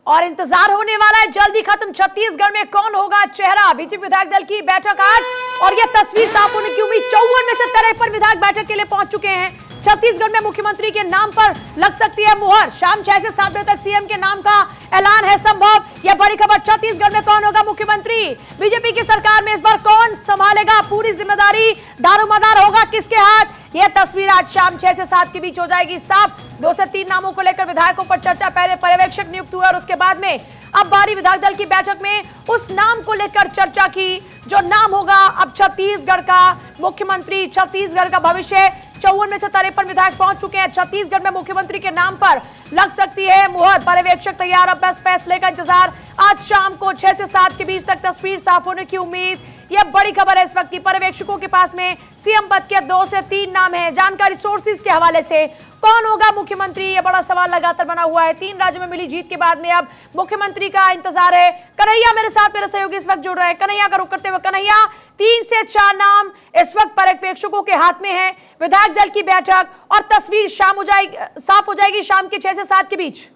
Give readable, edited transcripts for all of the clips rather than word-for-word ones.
और इंतजार होने वाला है जल्दी खत्म। छत्तीसगढ़ में कौन होगा चेहरा? बीजेपी विधायक दल की बैठक आज और यह तस्वीर साफ होने की उम्मीद। 54 में से 53 विधायक बैठक के लिए पहुंच चुके हैं। छत्तीसगढ़ में मुख्यमंत्री के नाम पर लग सकती है मुहर। शाम 6 से 7 बजे तक सीएम के नाम का ऐलान है संभव। यह बड़ी खबर। छत्तीसगढ़ में कौन होगा मुख्यमंत्री? बीजेपी की सरकार में इस बार कौन संभालेगा पूरी जिम्मेदारी? दारोमदार होगा किसके हाथ? यह तस्वीर आज शाम 6 से 7 के बीच हो जाएगी साफ। 2 से 3 नामों को लेकर विधायकों पर चर्चा। पहले पर्यवेक्षक नियुक्त हुए और उसके बाद में अब बारी विधायक दल की बैठक में उस नाम को लेकर चर्चा की जो नाम होगा अब छत्तीसगढ़ का मुख्यमंत्री, छत्तीसगढ़ का भविष्य। 54 में से 53 विधायक पहुंच चुके हैं। छत्तीसगढ़ में मुख्यमंत्री के नाम पर लग सकती है मुहर। पर्यवेक्षक तैयार, अब बस फैसले का इंतजार। आज शाम को 6 से 7 के बीच तक तस्वीर साफ होने की उम्मीद। यह बड़ी खबर है इस वक्त की। पर्यवेक्षकों के पास में सीएम पद के 2 से 3 नाम हैं। जानकारी सोर्सेज के हवाले से कौन होगा मुख्यमंत्री, यह बड़ा सवाल लगातार बना हुआ है। 3 राज्यों में मिली जीत के बाद में अब मुख्यमंत्री का इंतजार है। कन्हैया मेरे साथ, मेरे सहयोगी इस वक्त जुड़ रहे हैं। कन्हैया का रुख करते हुए, कन्हैया 3 से 4 नाम इस वक्त पर्यवेक्षकों के हाथ में है। विधायक दल की बैठक और तस्वीर शाम हो जाएगी, साफ हो जाएगी शाम के 6 से 7 के बीच।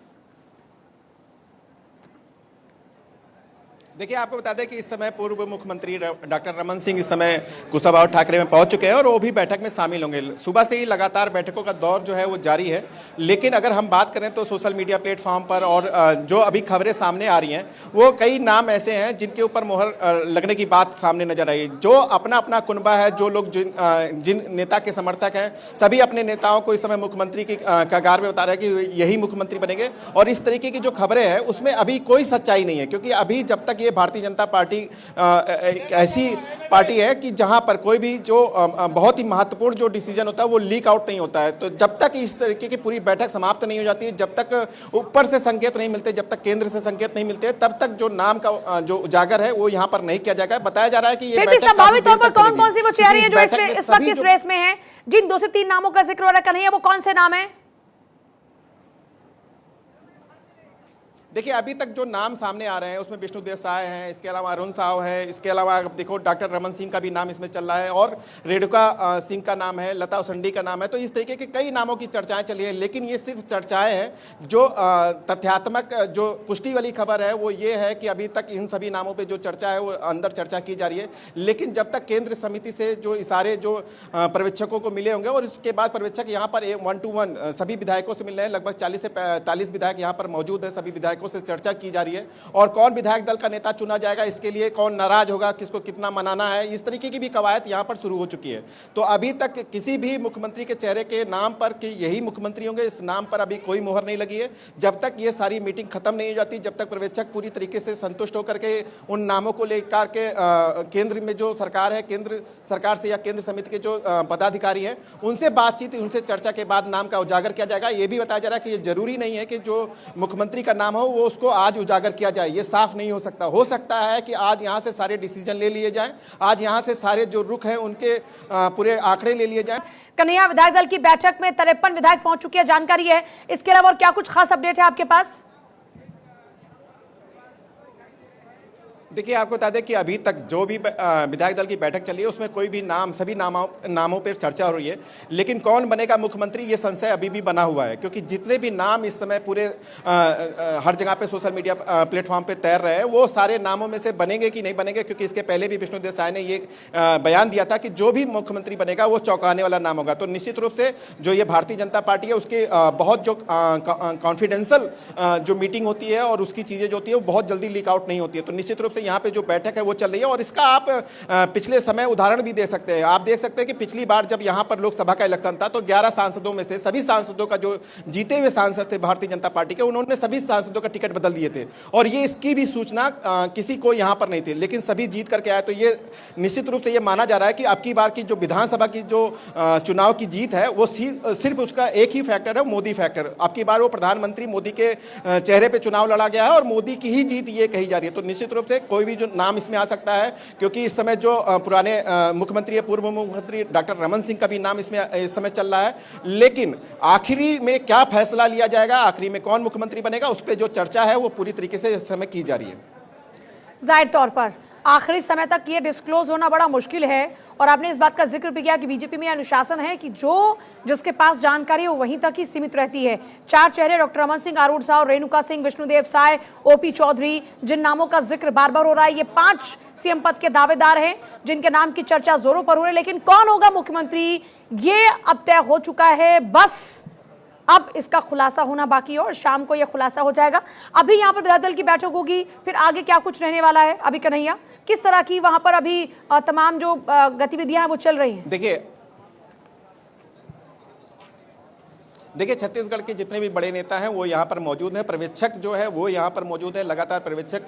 देखिए, आपको बता दें कि इस समय पूर्व मुख्यमंत्री डॉक्टर रमन सिंह इस समय कुशाभाऊ ठाकरे में पहुंच चुके हैं और वो भी बैठक में शामिल होंगे। सुबह से ही लगातार बैठकों का दौर जो है वो जारी है। लेकिन अगर हम बात करें तो सोशल मीडिया प्लेटफॉर्म पर और जो अभी खबरें सामने आ रही हैं वो कई नाम ऐसे हैं जिनके ऊपर मुहर लगने की बात सामने नजर आई। जो अपना अपना कुनबा है, जो लोग जिन नेता के समर्थक हैं, सभी अपने नेताओं को इस समय मुख्यमंत्री की कगार में बता रहे हैं कि यही मुख्यमंत्री बनेंगे। और इस तरीके की जो खबरें हैं उसमें अभी कोई सच्चाई नहीं है, क्योंकि अभी जब तक भारतीय जनता पार्टी एक ऐसी पार्टी है कि जहां पर कोई भी जो बहुत ही महत्वपूर्ण जो डिसीजन होता है वो लीक आउट नहीं होता है। तो जब तक इस तरीके की पूरी बैठक समाप्त नहीं हो जाती है, जब तक ऊपर से संकेत नहीं मिलते, जब तक केंद्र से संकेत नहीं मिलते, तब तक जो नाम का जो उजागर है वो यहां पर नहीं किया जाएगा। बताया जा रहा है कि ये बैठक संभावित तौर पर कौन कौन सी वो चेहरे हैं जो इस वक्त इस रेस में है? जिन 2 से 3 नामों का जिक्र हो रहा है कन्हैया, वो कौन से नाम है? देखिए, अभी तक जो नाम सामने आ रहे हैं उसमें विष्णुदेव साय हैं, इसके अलावा अरुण साव है, इसके अलावा आप देखो डॉक्टर रमन सिंह का भी नाम इसमें चल रहा है और रेणुका सिंह का नाम है, लता उसेंडी का नाम है। तो इस तरीके के कई नामों की चर्चाएं चली है। लेकिन ये सिर्फ चर्चाएं हैं। जो तथ्यात्मक जो पुष्टि वाली खबर है वो ये है कि अभी तक इन सभी नामों पर जो चर्चा है वो अंदर चर्चा की जा रही है। लेकिन जब तक केंद्र समिति से जो इशारे जो पर्यवेक्षकों को मिले होंगे और उसके बाद पर्यवेक्षक यहाँ पर 1 to 1 सभी विधायकों से मिल रहे हैं। लगभग 40 से 45 विधायक यहाँ पर मौजूद है। सभी विधायकों से चर्चा की जा रही है और कौन विधायक दल का नेता चुना जाएगा, इसके लिए कौन नाराज होगा, किसको कितना मनाना है, इस तरीके की भी कवायद यहां पर शुरू हो चुकी है। तो अभी तक किसी भी मुख्यमंत्री के चेहरे के नाम पर कि यही मुख्यमंत्री होंगे, इस नाम पर अभी कोई मुहर नहीं लगी है। जब तक ये सारी मीटिंग खत्म नहीं हो जाती, जब तक पर्यवेक्षक पूरी तरीके से संतुष्ट होकर के उन नामों को लेकर के केंद्र में जो सरकार है, केंद्र सरकार से या केंद्र समिति के जो पदाधिकारी है उनसे बातचीत, उनसे चर्चा के बाद नाम का उजागर किया जाएगा। ये भी बताया जा रहा है कि ये जरूरी नहीं है कि जो मुख्यमंत्री का नाम हो वो उसको आज उजागर किया जाए। ये साफ नहीं हो सकता। हो सकता है कि आज यहां से सारे डिसीजन ले लिए जाएं, आज यहां से सारे जो रुख हैं उनके पूरे आंकड़े ले लिए जाएं। कन्हैया, विधायक दल की बैठक में 53 विधायक पहुंच चुके हैं, जानकारी है। इसके अलावा और क्या कुछ खास अपडेट है आपके पास? देखिए, आपको बता दें कि अभी तक जो भी विधायक दल की बैठक चली है उसमें कोई भी नाम, सभी नामों पर चर्चा हो रही है। लेकिन कौन बनेगा मुख्यमंत्री, ये संशय अभी भी बना हुआ है, क्योंकि जितने भी नाम इस समय पूरे हर जगह पे सोशल मीडिया प्लेटफॉर्म पे तैर रहे हैं वो सारे नामों में से बनेंगे कि नहीं बनेंगे। क्योंकि इसके पहले भी विष्णुदेव साय ने ये बयान दिया था कि जो भी मुख्यमंत्री बनेगा वो चौंकाने वाला नाम होगा। तो निश्चित रूप से जो ये भारतीय जनता पार्टी है उसके बहुत जो कॉन्फिडेंशियल जो मीटिंग होती है और उसकी चीज़ें जो होती है वो बहुत जल्दी लीक आउट नहीं होती है। तो निश्चित रूप से यहाँ पे जो बैठक है वो चल रही है और इसका आप पिछले समय उदाहरण भी दे सकते हैं। आप देख सकते हैं कि पिछली बार जब यहाँ पर लोकसभा का इलेक्शन था तो 11 सांसदों में से सभी सांसदों का जो जीते हुए सांसद थे भारतीय जनता पार्टी के, उन्होंने सभी सांसदों का टिकट बदल दिए थे और ये इसकी भी सूचना किसी को यहाँ पर नहीं थी। लेकिन सभी जीत करके आए। तो ये निश्चित रूप से ये माना जा रहा है कि अब की बार की जो विधानसभा की जो चुनाव की जीत है वो सिर्फ उसका एक ही फैक्टर है, मोदी फैक्टर। अब की बार वो प्रधानमंत्री मोदी के चेहरे पर चुनाव लड़ा गया है और मोदी की ही जीत ये कही जा रही है। तो निश्चित रूप से कोई भी जो नाम इसमें आ सकता है, क्योंकि इस समय जो पुराने मुख्यमंत्री है, पूर्व मुख्यमंत्री डॉक्टर रमन सिंह का भी नाम इसमें इस समय चल रहा है। लेकिन आखिरी में क्या फैसला लिया जाएगा, आखिरी में कौन मुख्यमंत्री बनेगा, उस पर जो चर्चा है वो पूरी तरीके से इस समय की जा रही है। जाहिर तौर पर आखिरी समय तक ये डिस्क्लोज होना बड़ा मुश्किल है। और आपने इस बात का जिक्र भी किया कि बीजेपी में अनुशासन है कि जिसके पास जानकारी है वो वहीं तक ही सीमित रहती है। 4 चेहरे डॉक्टर रमन सिंह, आरूढ़ साहु, रेणुका सिंह, विष्णुदेव साय, ओपी चौधरी, जिन नामों का जिक्र बार बार हो रहा है, ये 5 सीएम पद के दावेदार हैं जिनके नाम की चर्चा जोरों पर हो रही है। लेकिन कौन होगा मुख्यमंत्री ये अब तय हो चुका है, बस अब इसका खुलासा होना बाकी है और शाम को यह खुलासा हो जाएगा। अभी यहाँ पर विधायक दल की बैठक होगी, फिर आगे क्या कुछ रहने वाला है अभी कन्हैया, किस तरह की वहां पर अभी तमाम जो गतिविधियां हैं वो चल रही हैं? देखिए छत्तीसगढ़ के जितने भी बड़े नेता हैं वो यहाँ पर मौजूद हैं। पर्यवेक्षक जो है वो यहाँ पर मौजूद है। लगातार पर्यवेक्षक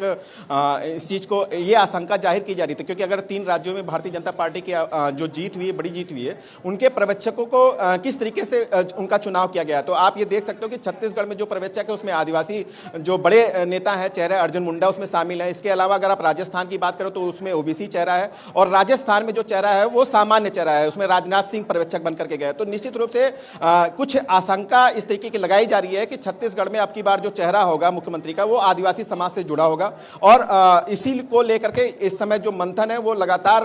इस चीज़ को ये आशंका जाहिर की जा रही थी, क्योंकि अगर 3 राज्यों में भारतीय जनता पार्टी की जो जीत हुई है, बड़ी जीत हुई है, उनके पर्यवेक्षकों को किस तरीके से उनका चुनाव किया गया। तो आप ये देख सकते हो कि छत्तीसगढ़ में जो पर्यवेक्षक है उसमें आदिवासी जो बड़े नेता हैं, चेहरा अर्जुन मुंडा उसमें शामिल है। इसके अलावा अगर आप राजस्थान की बात करो तो उसमें ओबीसी चेहरा है, और राजस्थान में जो चेहरा है वो सामान्य चेहरा है, उसमें राजनाथ सिंह पर्यवेक्षक बनकर के गए। तो निश्चित रूप से कुछ आशंका इस तरीके की लगाई जा रही है कि छत्तीसगढ़ में अब की बार जो चेहरा होगा मुख्यमंत्री का वो आदिवासी समाज से जुड़ा होगा। और इसी को लेकर के इस समय जो मंथन है वो लगातार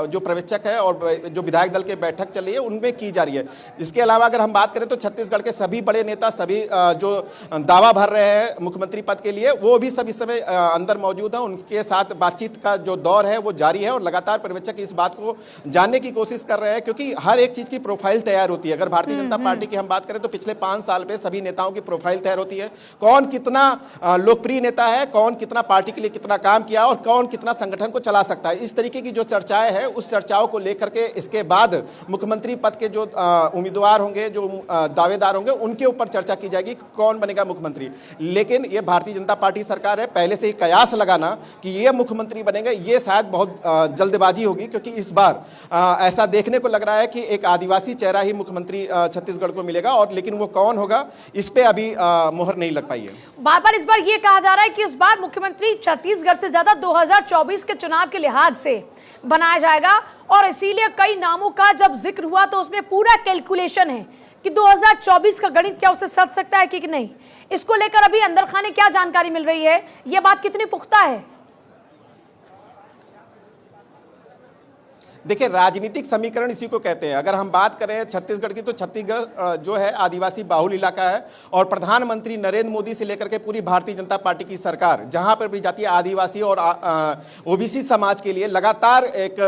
जो पर्यवेक्षक है और जो विधायक दल की बैठक चल रही है उनमें की जा रही है। इसके अलावा अगर हम बात करें तो छत्तीसगढ़ के सभी बड़े नेता, सभी जो दावा भर रहे हैं मुख्यमंत्री पद के लिए, वो भी सब इस समय अंदर मौजूद हैं। उनके साथ बातचीत का जो दौर है वो जारी है और लगातार पर्यवेक्षक इस बात को जानने की कोशिश कर रहे हैं, क्योंकि हर एक चीज की प्रोफाइल तैयार होती है। अगर भारतीय जनता पार्टी की हम बात करें तो पिछले 5 साल में सभी नेताओं की प्रोफाइल तैयार होती है। कौन कितना लोकप्रिय नेता है, कौन कितना पार्टी के लिए कितना काम किया और कौन कितना संगठन को चला सकता है, इस तरीके की जो चर्चाएं हैं उस चर्चाओं को लेकर के इसके बाद मुख्यमंत्री पद के जो उम्मीदवार होंगे, जो दावेदार होंगे, उनके ऊपर चर्चा की जाएगी कौन बनेगा मुख्यमंत्री। लेकिन ये भारतीय जनता पार्टी सरकार है, पहले से ही कयास लगाना कि ये मुख्यमंत्री बनेगा ये शायद बहुत जल्दबाजी होगी, क्योंकि इस बार ऐसा देखने को लग रहा है कि एक आदिवासी चेहरा ही मुख्यमंत्री छत्तीसगढ़ को मिलेगा। और लेकिन वो कौन होगा इस पे अभी मोहर नहीं लग पाई है। बार बार इस बार ये कहा जा रहा है कि इस बार मुख्यमंत्री छत्तीसगढ़ से ज्यादा 2024 के चुनाव के लिहाज से बनाया जाएगा, और इसीलिए कई नामों का जब जिक्र हुआ तो उसमें पूरा कैलकुलेशन है कि 2024 का गणित क्या उसे सध सकता है कि नहीं। इसको लेकर अभी अंदर खाने क्या जानकारी मिल रही है, यह बात कितनी पुख्ता है? देखिए राजनीतिक समीकरण इसी को कहते हैं। अगर हम बात करें छत्तीसगढ़ की तो छत्तीसगढ़ जो है आदिवासी बाहुल इलाका है, और प्रधानमंत्री नरेंद्र मोदी से लेकर के पूरी भारतीय जनता पार्टी की सरकार जहां पर भी जाती है आदिवासी और ओबीसी समाज के लिए लगातार एक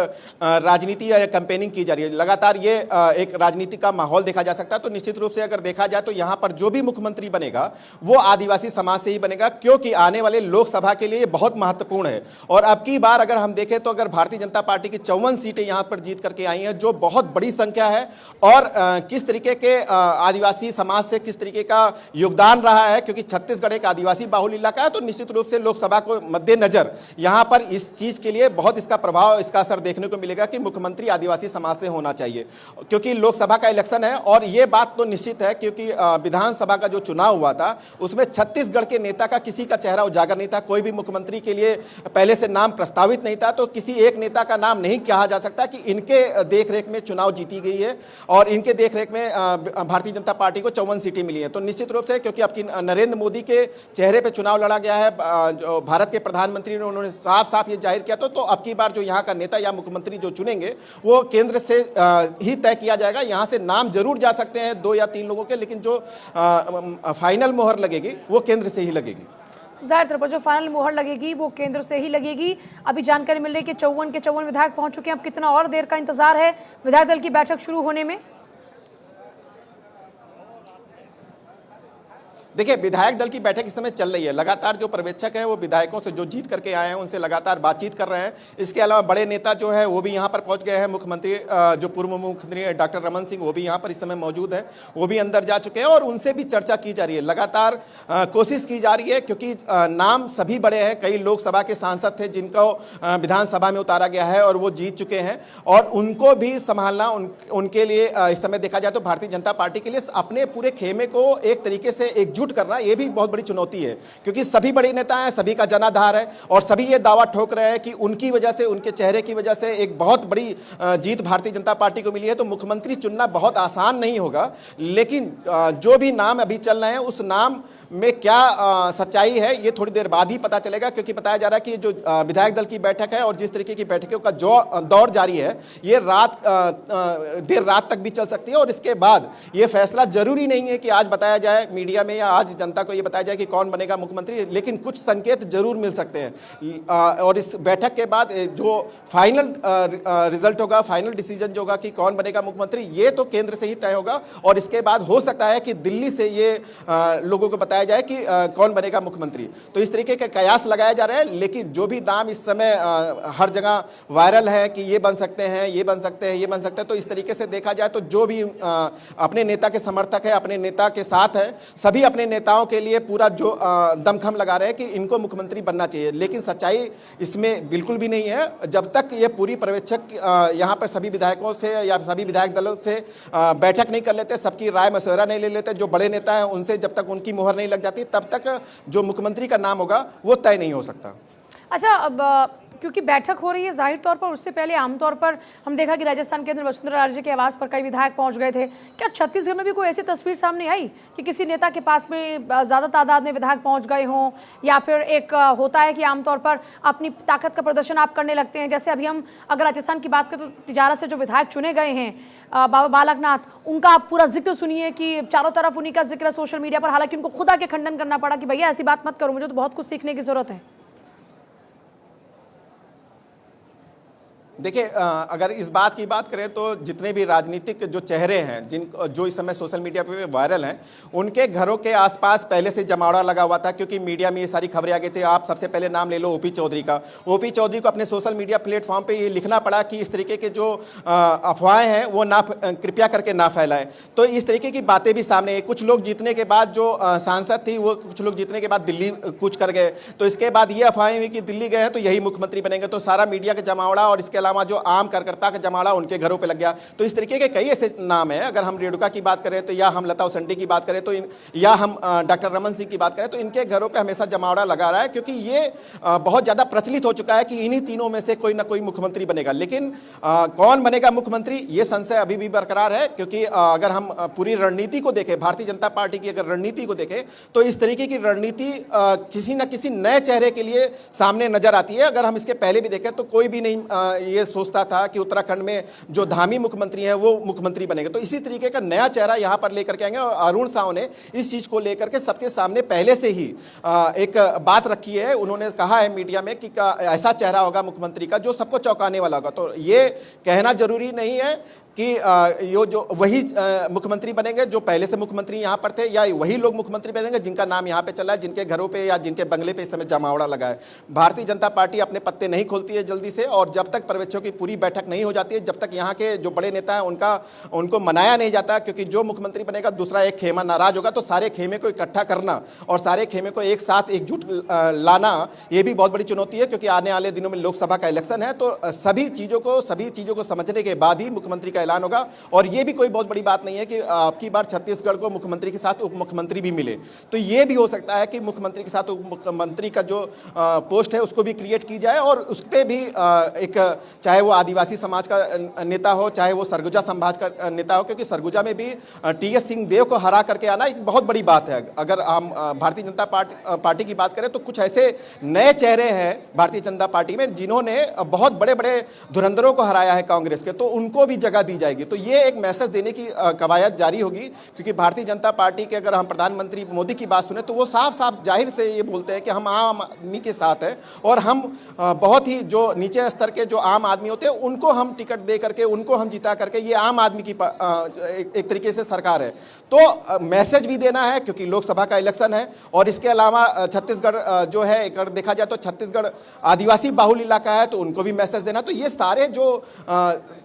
राजनीति या कैंपेनिंग की जा रही है। लगातार ये एक राजनीति का माहौल देखा जा सकता है। तो निश्चित रूप से अगर देखा जाए तो यहाँ पर जो भी मुख्यमंत्री बनेगा वो आदिवासी समाज से ही बनेगा, क्योंकि आने वाले लोकसभा के लिए बहुत महत्वपूर्ण है। और अब की बार अगर हम देखें तो अगर भारतीय जनता पार्टी की 54 सीटें यहां पर जीत करके आई हैं, जो बहुत बड़ी संख्या है, और किस तरीके के आदिवासी समाज से किस तरीके का योगदान रहा है, क्योंकि छत्तीसगढ़ एक आदिवासी बाहुल इलाका है। तो निश्चित रूप से लोकसभा को मद्देनजर यहां पर इस चीज के लिए बहुत इसका प्रभाव, इसका असर देखने को मिलेगा कि मुख्यमंत्री आदिवासी समाज से होना चाहिए, क्योंकि लोकसभा का इलेक्शन है। और यह बात तो निश्चित है क्योंकि विधानसभा का जो चुनाव हुआ था उसमें छत्तीसगढ़ के नेता का किसी का चेहरा उजागर नहीं था, कोई भी मुख्यमंत्री के लिए पहले से नाम प्रस्तावित नहीं था। तो किसी एक नेता का नाम नहीं कहा जा सकता कि इनके देखरेख में चुनाव जीती गई है और इनके देखरेख में भारतीय जनता पार्टी को 54 सीटें मिली हैं। तो निश्चित रूप से क्योंकि अब नरेंद्र मोदी के चेहरे पे चुनाव लड़ा गया है, भारत के प्रधानमंत्री ने उन्होंने साफ साफ ये जाहिर किया, तो अब की बार जो यहाँ का नेता या मुख्यमंत्री जो चुनेंगे वो केंद्र से ही तय किया जाएगा। यहाँ से नाम जरूर जा सकते हैं 2 या 3 लोगों के, लेकिन जो फाइनल मोहर लगेगी वो केंद्र से ही लगेगी। जाहिर तौर पर जो फाइनल मोहर लगेगी वो केंद्र से ही लगेगी। अभी जानकारी मिल रही है कि 54 के 54 विधायक पहुंच चुके हैं। अब कितना और देर का इंतजार है विधायक दल की बैठक शुरू होने में? देखिए विधायक दल की बैठक इस समय चल रही है। लगातार जो पर्यवेक्षक हैं वो विधायकों से जो जीत करके आए हैं उनसे लगातार बातचीत कर रहे हैं। इसके अलावा बड़े नेता जो है वो भी यहाँ पर पहुँच गए हैं। मुख्यमंत्री जो पूर्व मुख्यमंत्री डॉक्टर रमन सिंह वो भी यहाँ पर इस समय मौजूद है, वो भी अंदर जा चुके हैं और उनसे भी चर्चा की जा रही है। लगातार कोशिश की जा रही है, क्योंकि नाम सभी बड़े हैं। कई लोकसभा के सांसद थे जिनको विधानसभा में उतारा गया है और वो जीत चुके हैं, और उनको भी संभालना उनके लिए इस समय देखा जाए तो भारतीय जनता पार्टी के लिए अपने पूरे खेमे को एक तरीके से एकजुट एकजुट करना ये भी बहुत बड़ी चुनौती है, क्योंकि सभी बड़े नेता हैं, सभी का जनाधार है और सभी ये दावा ठोक रहे हैं कि उनकी वजह से, उनके चेहरे की वजह से एक बहुत बड़ी जीत भारतीय जनता पार्टी को मिली है। तो मुख्यमंत्री चुनना बहुत आसान नहीं होगा, लेकिन जो भी नाम अभी चल रहे हैं उस नाम में क्या सच्चाई है ये थोड़ी देर बाद ही पता चलेगा, क्योंकि बताया जा रहा है कि जो विधायक दल की बैठक है और जिस तरीके की बैठकों का जो दौर जारी है ये देर रात तक भी चल सकती है और इसके बाद ये फैसला जरूरी नहीं है कि आज बताया जाए मीडिया में या आज जनता को ये बताया जाए कि कौन बनेगा मुख्यमंत्री, लेकिन कुछ संकेत जरूर मिल सकते हैं। और इस बैठक के बाद जो फाइनल रिजल्ट होगा, फाइनल डिसीजन जो होगा कि कौन बनेगा मुख्यमंत्री, ये तो केंद्र से ही तय होगा और इसके बाद हो सकता है कि दिल्ली से ये लोगों को बताया जाए कि कौन बनेगा मुख्यमंत्री। तो इस तरीके के कयास लगाया जा रहा है, लेकिन जो भी नाम इस समय हर जगह वायरल है कि ये बन सकते हैं, ये बन सकते हैं, ये बन सकते हैं, तो इस तरीके से देखा जाए तो जो भी अपने नेता के समर्थक है, अपने नेता के साथ है, सभी अपने नेताओं के लिए पूरा जो दमखम लगा रहे हैं कि इनको मुख्यमंत्री बनना चाहिए। लेकिन सच्चाई इसमें बिल्कुल भी नहीं है। जब तक ये पूरी पर्यवेक्षक यहाँ पर सभी विधायकों से या सभी विधायक दलों से बैठक नहीं कर लेते, सबकी राय मशवरा नहीं ले लेते, जो बड़े नेता हैं उनसे जब तक उनकी मुहर नहीं लग जाती, तब तक जो मुख्यमंत्री का नाम होगा वो तय नहीं हो सकता। अच्छा, अब क्योंकि बैठक हो रही है जाहिर तौर पर, उससे पहले आमतौर पर हम देखा कि राजस्थान के अंदर वसुंधरा राजे के आवास पर कई विधायक पहुंच गए थे। क्या छत्तीसगढ़ में भी कोई ऐसी तस्वीर सामने आई कि किसी नेता के पास में ज़्यादा तादाद में विधायक पहुंच गए हों, या फिर एक होता है कि आमतौर पर अपनी ताकत का प्रदर्शन आप करने लगते हैं? जैसे अभी हम अगर राजस्थान की बात करें तो तिजारा से जो विधायक चुने गए हैं बाबा बालकनाथ, उनका आप पूरा जिक्र सुनिए कि चारों तरफ उन्हीं का जिक्र है सोशल मीडिया पर, हालांकि उनको खुद आके खंडन करना पड़ा कि भैया ऐसी बात मत करो, मुझे तो बहुत कुछ सीखने की जरूरत है। देखिए, अगर इस बात की बात करें तो जितने भी राजनीतिक जो चेहरे हैं जो इस समय सोशल मीडिया पे वायरल हैं, उनके घरों के आसपास पहले से जमावड़ा लगा हुआ था, क्योंकि मीडिया में ये सारी खबरें आ गई थी। आप सबसे पहले नाम ले लो ओपी चौधरी का। ओपी चौधरी को अपने सोशल मीडिया प्लेटफॉर्म पे ये लिखना पड़ा कि इस तरीके के जो अफवाहें हैं वो कृपया करके ना फैलाएं। तो इस तरीके की बातें भी सामने आई। कुछ लोग जीतने के बाद जो सांसद थी वो कुछ लोग जीतने के बाद दिल्ली कूच कर गए, तो इसके बाद ये अफवाहें हुई कि दिल्ली गए हैं तो यही मुख्यमंत्री बनेंगे। तो सारा मीडिया का जमावड़ा और इसके जो आम कार्यकर्ता का जमावड़ा उनके घरों पे लग गया। तो इस तरीके के कई ऐसे नाम हैं। अगर हम रेणुका की बात करें तो, या हम लता उसेंडी की बात करें तो, या हम डॉक्टर रमन सिंह की बात करें तो इनके घरों पे हमेशा जमावड़ा लगा रहा है, क्योंकि ये बहुत ज्यादा प्रचलित हो चुका है कि इन्हीं तीनों में से कोई ना कोई मुख्यमंत्री बनेगा। लेकिन कौन बनेगा मुख्यमंत्री, ये संशय अभी भी बरकरार है, क्योंकि अगर हम पूरी रणनीति को देखें, भारतीय जनता पार्टी की अगर रणनीति को देखें तो इस तरीके की रणनीति किसी न किसी नए चेहरे के लिए सामने नजर आती है। अगर हम इसके पहले भी देखें तो कोई भी नहीं ये सोचता था कि उत्तराखंड में जो धामी मुख्यमंत्री है वो मुख्यमंत्री बनेंगे। तो इसी तरीके का नया चेहरा यहां पर लेकर के आएंगे और अरुण साव ने इस चीज को लेकर के सबके सामने पहले से ही एक बात रखी है। उन्होंने कहा है मीडिया में कि ऐसा चेहरा होगा मुख्यमंत्री का जो सबको चौंकाने वाला होगा। तो ये कहना जरूरी नहीं है कि ये जो वही मुख्यमंत्री बनेंगे जो पहले से मुख्यमंत्री यहां पर थे, या वही लोग मुख्यमंत्री बनेंगे जिनका नाम यहां पे चला है, जिनके घरों पे या जिनके बंगले पे इस समय जमावड़ा लगा है। भारतीय जनता पार्टी अपने पत्ते नहीं खोलती है जल्दी से, और जब तक पर्यवेक्षकों की पूरी बैठक नहीं हो जाती है, जब तक यहाँ के जो बड़े नेता हैं उनको मनाया नहीं जाता, क्योंकि जो मुख्यमंत्री बनेगा दूसरा एक खेमा नाराज होगा, तो सारे खेमे को इकट्ठा करना और सारे खेमे को एक साथ एकजुट लाना ये भी बहुत बड़ी चुनौती है, क्योंकि आने वाले दिनों में लोकसभा का इलेक्शन है। तो सभी चीजों को समझने के बाद ही मुख्यमंत्री का ऐलान होगा। और ये भी कोई बहुत बड़ी बात नहीं है कि आपकी बार छत्तीसगढ़ को मुख्यमंत्री के साथ उप मुख्यमंत्री भी मिले। तो ये भी हो सकता है कि मुख्यमंत्री के साथ उप मुख्यमंत्री का जो पोस्ट है उसको भी क्रिएट की जाए, और उस पर भी एक, चाहे वो आदिवासी समाज का नेता हो, चाहे वो सरगुजा समाज का नेता हो, क्योंकि सरगुजा में भी टी.एस. सिंहदेव को हरा करके आना एक बहुत बड़ी बात है। अगर हम भारतीय जनता पार्टी की बात करें तो कुछ ऐसे नए चेहरे हैं भारतीय जनता पार्टी में जिन्होंने बहुत बड़े बड़े धुरंधरों को हराया है कांग्रेस के, तो उनको भी जगह दी जाएगी। तो ये एक मैसेज देने की कवायद जारी होगी, क्योंकि भारतीय जनता पार्टी के अगर हम प्रधानमंत्री मोदी की बात सुने तो वो साफ साफ जाहिर से ये बोलते हैं कि हम आम आदमी के साथ हैं, और हम बहुत ही जो नीचे स्तर के जो आम आदमी होते हैं उनको हम टिकट दे करके, उनको हम जिता करके, ये आम आदमी की एक तरीके से सरकार है। तो मैसेज भी देना है, क्योंकि लोकसभा का इलेक्शन है। और इसके अलावा छत्तीसगढ़ जो है, अगर देखा जाए तो छत्तीसगढ़ आदिवासी बाहुल इलाका है, तो उनको भी मैसेज देना। तो ये सारे जो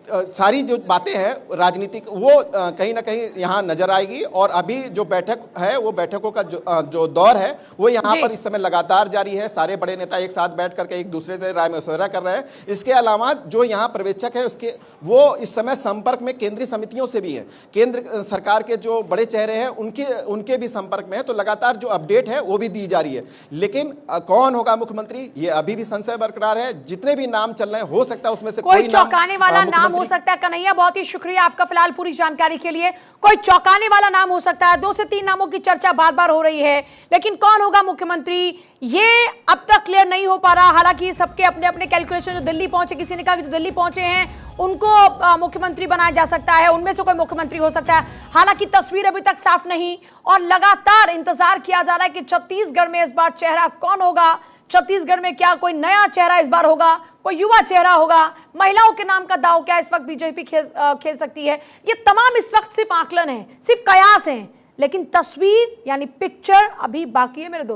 सारी जो बातें हैं राजनीतिक वो कहीं ना कहीं यहाँ नजर आएगी। और अभी जो बैठक है वो बैठकों का जो दौर है वो यहाँ पर इस समय लगातार जारी है। सारे बड़े नेता एक साथ बैठ करके एक दूसरे से राय मशवरा कर रहे हैं। इसके अलावा जो यहाँ पर्यवेक्षक है उसके वो इस समय संपर्क में केंद्रीय समितियों से भी है, केंद्र सरकार के जो बड़े चेहरे हैं उनके भी संपर्क में है। तो लगातार जो अपडेट है वो भी दी जा रही है। लेकिन कौन होगा मुख्यमंत्री ये अभी भी संशय बरकरार है। जितने भी नाम चल रहे हैं हो सकता है उसमें से कोई चौंकाने वाला नाम हो सकता है। कन्हैया, बहुत ही शुक्रिया आपका फिलहाल पूरी जानकारी के लिए। कोई चौंकाने वाला नाम हो सकता है। 2 से 3 नामों की चर्चा बार बार हो रही है, लेकिन कौन होगा मुख्यमंत्री ये अब तक क्लियर नहीं हो पा रहा। हालांकि सबके अपने अपने कैलकुलेशन, जो दिल्ली पहुंचे, किसी ने कहा कि जो दिल्ली पहुंचे हैं उनको मुख्यमंत्री बनाया जा सकता है, उनमें से कोई मुख्यमंत्री हो सकता है। हालांकि तस्वीर अभी तक साफ नहीं और लगातार इंतजार किया जा रहा है कि छत्तीसगढ़ में इस बार चेहरा कौन होगा। छत्तीसगढ़ में क्या कोई नया चेहरा इस बार होगा, कोई युवा चेहरा होगा, महिलाओं के नाम का दाव क्या इस वक्त बीजेपी खेल सकती है। ये तमाम इस वक्त सिर्फ आकलन है, सिर्फ कयास है, लेकिन तस्वीर यानी पिक्चर अभी बाकी है मेरे दोस्त।